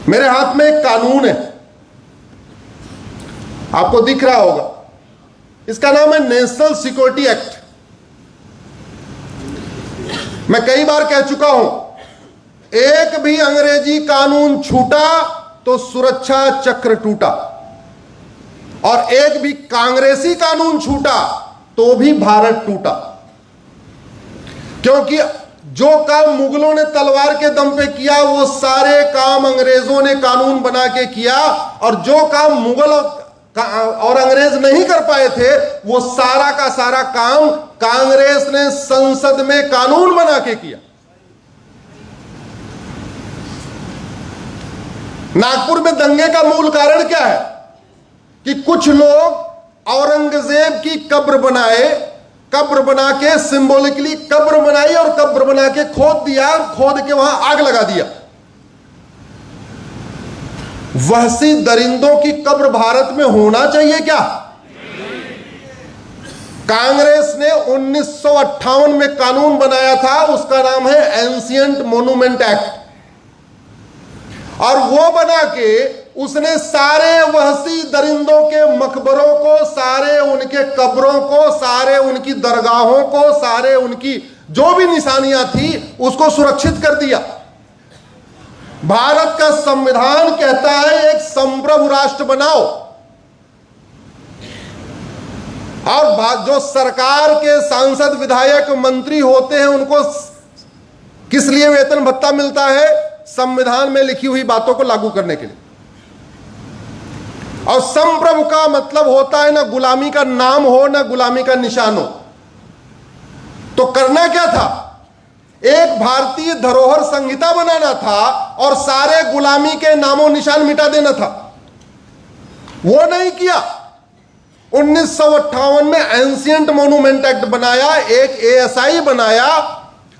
मेरे हाथ में एक कानून है, आपको दिख रहा होगा, इसका नाम है नेशनल सिक्योरिटी एक्ट। मैं कई बार कह चुका हूं, एक भी अंग्रेजी कानून छूटा तो सुरक्षा चक्र टूटा, और एक भी कांग्रेसी कानून छूटा तो भी भारत टूटा। क्योंकि जो काम मुगलों ने तलवार के दम पे किया वो सारे काम अंग्रेजों ने कानून बना के किया, और जो काम मुगल और अंग्रेज नहीं कर पाए थे वो सारा का सारा काम कांग्रेस ने संसद में कानून बना के किया। नागपुर में दंगे का मूल कारण क्या है कि कुछ लोग औरंगजेब की कब्र बनाए, कब्र बना के सिंबॉलिकली कब्र बनाई और कब्र बना के खोद दिया, खोद के वहां आग लगा दिया। वहसी दरिंदों की कब्र भारत में होना चाहिए क्या? कांग्रेस ने 1958 में कानून बनाया था, उसका नाम है एंशिएंट मॉन्यूमेंट एक्ट, और वो बना के उसने सारे वहसी दरिंदों के मकबरों को, सारे उनके कब्रों को, सारे उनकी दरगाहों को, सारे उनकी जो भी निशानियां थी उसको सुरक्षित कर दिया। भारत का संविधान कहता है एक संप्रभु राष्ट्र बनाओ, और जो सरकार के सांसद विधायक मंत्री होते हैं उनको किस लिए वेतन भत्ता मिलता है? संविधान में लिखी हुई बातों को लागू करने के लिए। और संप्रभु का मतलब होता है ना गुलामी का नाम हो ना गुलामी का निशान हो। तो करना क्या था? एक भारतीय धरोहर संहिता बनाना था और सारे गुलामी के नामों निशान मिटा देना था। वो नहीं किया। 1958 में एंशिएंट मॉन्यूमेंट एक्ट बनाया, एक एएसआई बनाया,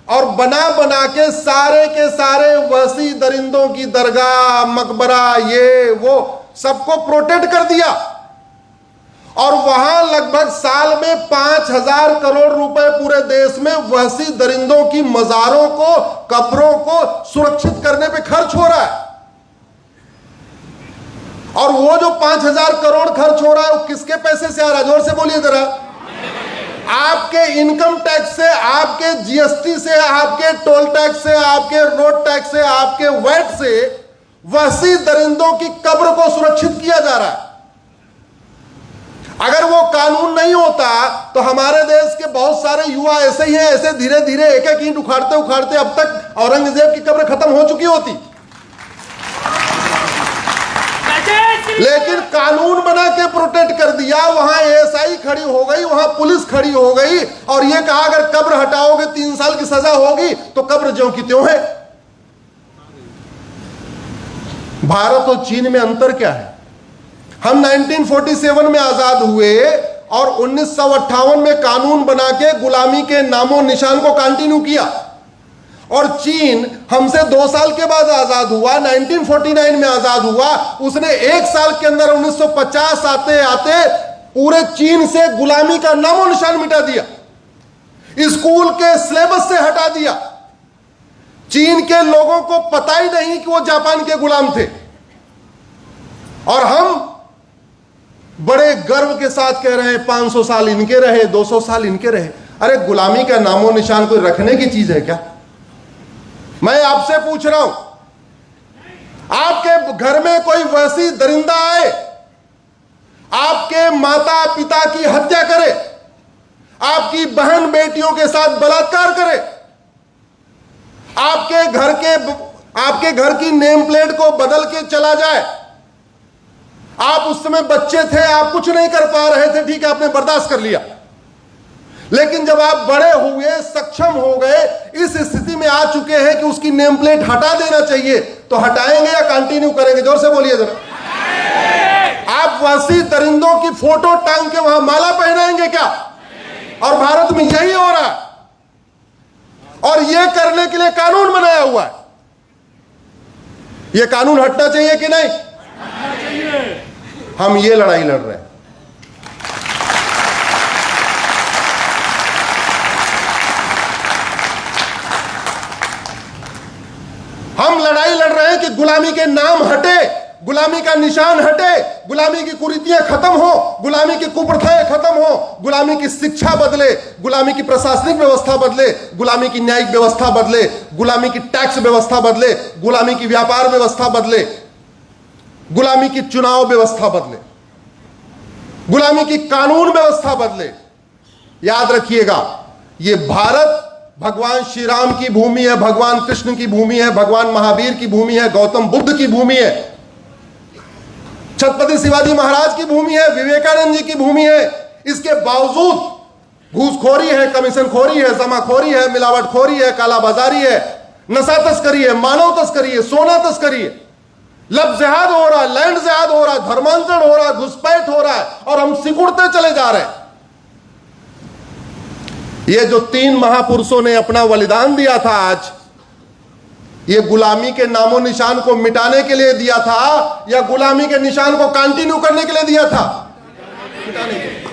और बना बना के सारे वहसी दरिंदों की दरगाह, मकबरा, ये वो सबको प्रोटेक्ट कर दिया। और वहां लगभग साल में 5,000 करोड़ रुपए पूरे देश में वहसी दरिंदों की मजारों को, कब्रों को सुरक्षित करने पे खर्च हो रहा है। और वो जो 5,000 करोड़ खर्च हो रहा है वो किसके पैसे से आ रहा है? जोर से बोलिए जरा। आपके इनकम टैक्स से, आपके जीएसटी से, आपके टोल टैक्स से, आपके रोड टैक्स से, आपके वैट से वहसी दरिंदों की कब्र को सुरक्षित किया जा रहा है। अगर वो कानून नहीं होता तो हमारे देश के बहुत सारे युवा ऐसे ही हैं, ऐसे धीरे धीरे एक एक ईंट उखाड़ते उखाड़ते अब तक औरंगजेब की कब्र खत्म हो चुकी होती। लेकिन कानून बना के प्रोटेक्ट कर दिया, वहां एएसआई खड़ी हो गई, वहां पुलिस खड़ी हो गई, और यह कहा अगर कब्र हटाओगे 3 साल की सजा होगी, तो कब्र ज्यों की त्यों है। भारत और चीन में अंतर क्या है? हम 1947 में आजाद हुए और 1958 में कानून बना के गुलामी के नामों निशान को कंटिन्यू किया, और चीन हमसे 2 साल के बाद आजाद हुआ, 1949 में आजाद हुआ। उसने 1 साल के अंदर 1950 आते आते पूरे चीन से गुलामी का नामो निशान मिटा दिया, स्कूल के सिलेबस से हटा दिया। चीन के लोगों को पता ही नहीं कि वो जापान के गुलाम थे, और हम बड़े गर्व के साथ कह रहे हैं 500 साल इनके रहे, 200 साल इनके रहे। अरे गुलामी का नामो निशान कोई रखने की चीज है क्या? मैं आपसे पूछ रहा हूं, आपके घर में कोई वैसी दरिंदा आए, आपके माता पिता की हत्या करे, आपकी बहन बेटियों के साथ बलात्कार करे, आपके घर की नेम प्लेट को बदल के चला जाए, आप उस समय बच्चे थे, आप कुछ नहीं कर पा रहे थे, ठीक है, आपने बर्दाश्त कर लिया। लेकिन जब आप बड़े हुए, सक्षम हो गए, इस स्थिति में आ चुके हैं कि उसकी नेम प्लेट हटा देना चाहिए, तो हटाएंगे या कंटिन्यू करेंगे? जोर से बोलिए जरा। आप वहसी दरिंदों की फोटो टांग के वहां माला पहनाएंगे क्या? और भारत में यही हो रहा है, और यह करने के लिए कानून बनाया हुआ है। यह कानून हटना चाहिए कि नहीं? हम ये लड़ाई लड़ रहे हैं। हम लड़ाई लड़ रहे हैं कि गुलामी के नाम हटे, गुलामी का निशान हटे, गुलामी की कुरीतियां खत्म हो, गुलामी की कुप्रथाएं खत्म हो, गुलामी की शिक्षा बदले, गुलामी की प्रशासनिक व्यवस्था बदले, गुलामी की न्यायिक व्यवस्था बदले, गुलामी की टैक्स व्यवस्था बदले, गुलामी की व्यापार व्यवस्था बदले, गुलामी की चुनाव व्यवस्था बदले, गुलामी की कानून व्यवस्था बदले। याद रखिएगा, ये भारत भगवान श्री राम की भूमि है, भगवान कृष्ण की भूमि है, भगवान महावीर की भूमि है, गौतम बुद्ध की भूमि है, छत्रपति शिवाजी महाराज की भूमि है, विवेकानंद जी की भूमि है। इसके बावजूद घूसखोरी है, कमीशनखोरी है, जमाखोरी है, मिलावटखोरी है, कालाबाजारी है, नशा तस्करी है, मानव तस्करी है, सोना तस्करी है, लब जिहाद हो रहा है, लैंड जिहाद हो रहा है, धर्मांतरण हो रहा है, घुसपैठ हो रहा है, और हम सिकुड़ते चले जा रहे हैं। ये जो 3 महापुरुषों ने अपना बलिदान दिया था, आज ये गुलामी के नामो निशान को मिटाने के लिए दिया था या गुलामी के निशान को कंटिन्यू करने के लिए दिया था? मिटाने के लिए।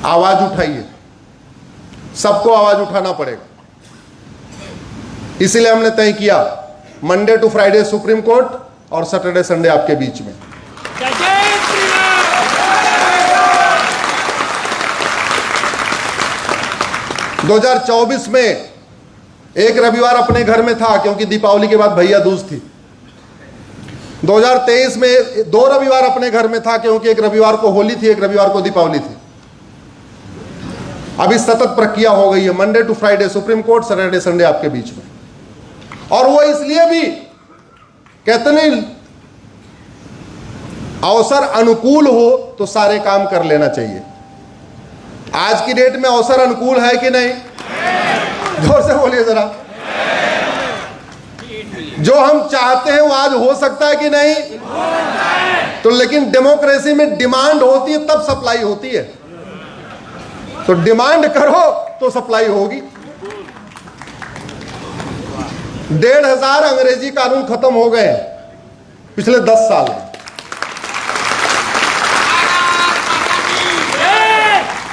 आवाज उठाइए, सबको आवाज उठाना पड़ेगा। इसीलिए हमने तय किया Monday to Friday Supreme Court और सैटरडे संडे आपके बीच में। 2024 में एक रविवार अपने घर में था, क्योंकि दीपावली के बाद भैया दूज थी। 2023 में 2 रविवार अपने घर में था, क्योंकि एक रविवार को होली थी, एक रविवार को दीपावली थी। अभी सतत प्रक्रिया हो गई है, Monday to Friday Supreme Court, Saturday Sunday आपके बीच में। और वो इसलिए भी कहते नहीं, अवसर अनुकूल हो तो सारे काम कर लेना चाहिए। आज की डेट में अवसर अनुकूल है कि नहीं? जोर से बोलिए जरा। जो हम चाहते हैं वो आज हो सकता है कि नहीं? तो लेकिन डेमोक्रेसी में डिमांड होती है तब सप्लाई होती है। तो डिमांड करो तो सप्लाई होगी। 1,500 अंग्रेजी कानून खत्म हो गए पिछले 10 साल में।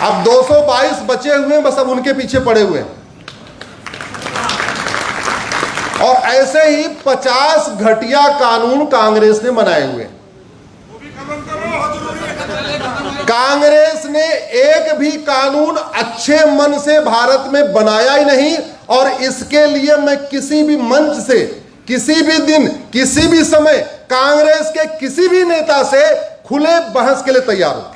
अब 222 बचे हुए हैं, बस अब उनके पीछे पड़े हुए हैं। और ऐसे ही 50 घटिया कानून कांग्रेस ने बनाए हुए हैं। कांग्रेस ने एक भी कानून अच्छे मन से भारत में बनाया ही नहीं, और इसके लिए मैं किसी भी मंच से, किसी भी दिन, किसी भी समय कांग्रेस के किसी भी नेता से खुले बहस के लिए तैयार हूं।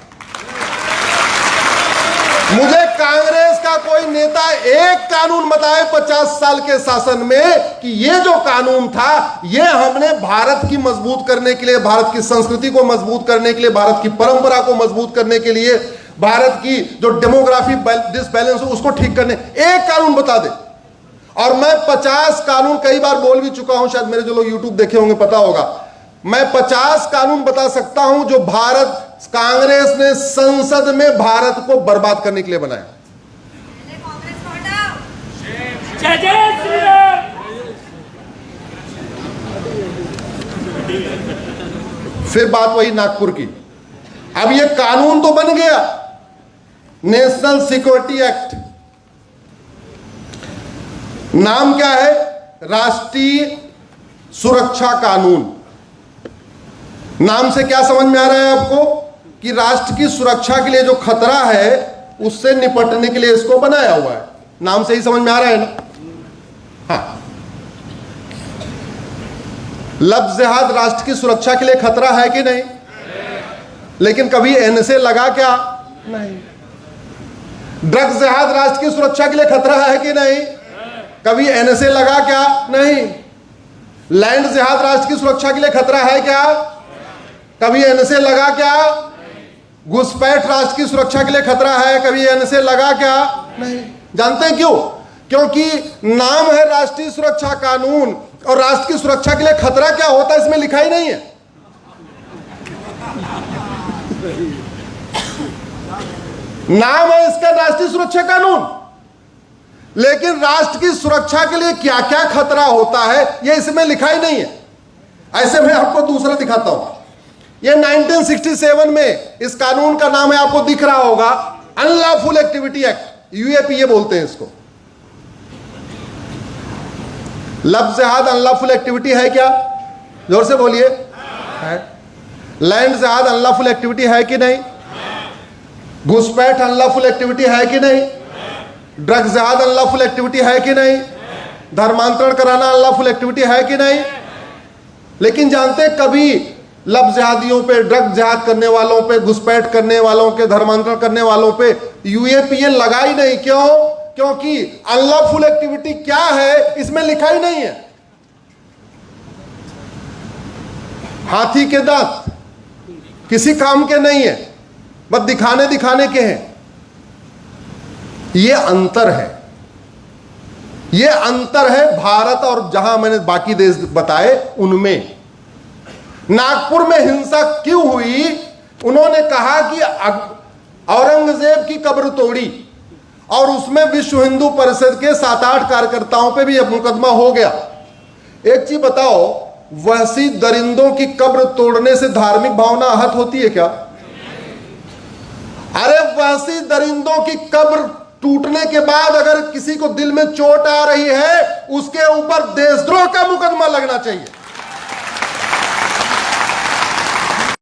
मुझे कांग्रेस का कोई नेता एक कानून बताए 50 साल के शासन में कि ये जो कानून था ये हमने भारत की मजबूत करने के लिए, भारत की संस्कृति को मजबूत करने के लिए, भारत की परंपरा को मजबूत करने के लिए, भारत की जो डेमोग्राफी डिसबैलेंस हो उसको ठीक करने, एक कानून बता दे। और मैं 50 कानून कई बार बोल भी चुका हूं, शायद मेरे जो लोग यूट्यूब देखे होंगे पता होगा। मैं 50 कानून बता सकता हूं जो भारत कांग्रेस ने संसद में भारत को बर्बाद करने के लिए बनाया। फिर बात वही नागपुर की। अब ये कानून तो बन गया, नेशनल सिक्योरिटी एक्ट। नाम क्या है? राष्ट्रीय सुरक्षा कानून। नाम से क्या समझ में आ रहा है आपको कि राष्ट्र की सुरक्षा के लिए जो खतरा है उससे निपटने के लिए इसको बनाया हुआ है। नाम से ही समझ में आ रहा है ना? हाँ, लब जिहाद राष्ट्र की सुरक्षा के लिए खतरा है कि नहीं? लेकिन कभी एनएसए लगा क्या? नहीं। ड्रग्स जिहाद राष्ट्र की सुरक्षा के लिए खतरा है कि नहीं? कभी एनएसए लगा क्या? नहीं। लैंड जिहाद राष्ट्र की सुरक्षा के लिए खतरा है क्या? कभी एनएसए लगा क्या? घुसपैठ राष्ट्र की सुरक्षा के लिए खतरा है, कभी एनएसए लगा क्या? नहीं। जानते हैं क्यों? क्योंकि नाम है राष्ट्रीय सुरक्षा कानून, और राष्ट्र की सुरक्षा के लिए खतरा क्या होता है इसमें लिखा ही नहीं है। नाम है इसका राष्ट्रीय सुरक्षा कानून, लेकिन राष्ट्र की सुरक्षा के लिए क्या क्या खतरा होता है यह इसमें लिखा ही नहीं है। ऐसे मैं आपको दूसरा दिखाता हूं। ये 1967 में इस कानून का नाम है, आपको दिख रहा होगा, अनलॉफुल एक्टिविटी एक्ट, यूएपीए बोलते हैं इसको। लफ्ज जिहाद अनलॉफुल एक्टिविटी है क्या? जोर से बोलिए। है। लैंड जिहाद अनलॉफुल एक्टिविटी है कि नहीं? घुसपैठ अनलॉफुल एक्टिविटी है कि नहीं? ड्रग जिहाद अनलॉफुल एक्टिविटी है कि नहीं? धर्मांतरण कराना अनलॉफुल एक्टिविटी है कि नहीं? लेकिन जानते कभी लफ्ज जिहादियों पे, ड्रग जिहाद करने वालों पे, घुसपैठ करने वालों के, धर्मांतरण करने वालों पे यूएपीए लगा ही नहीं। क्यों? क्योंकि अनलॉफुल एक्टिविटी क्या है इसमें लिखा ही नहीं है। हाथी के दांत किसी काम के नहीं है, बस दिखाने के हैं। यह अंतर है, यह अंतर है भारत और जहां मैंने बाकी देश बताए उनमें। नागपुर में हिंसा क्यों हुई? उन्होंने कहा कि औरंगजेब की कब्र तोड़ी और उसमें विश्व हिंदू परिषद के 7-8 कार्यकर्ताओं पे भी अब मुकदमा हो गया। एक चीज बताओ, वहशी दरिंदों की कब्र तोड़ने से धार्मिक भावना आहत होती है क्या? अरे वहशी दरिंदों की कब्र टूटने के बाद अगर किसी को दिल में चोट आ रही है, उसके ऊपर देशद्रोह का मुकदमा लगना चाहिए।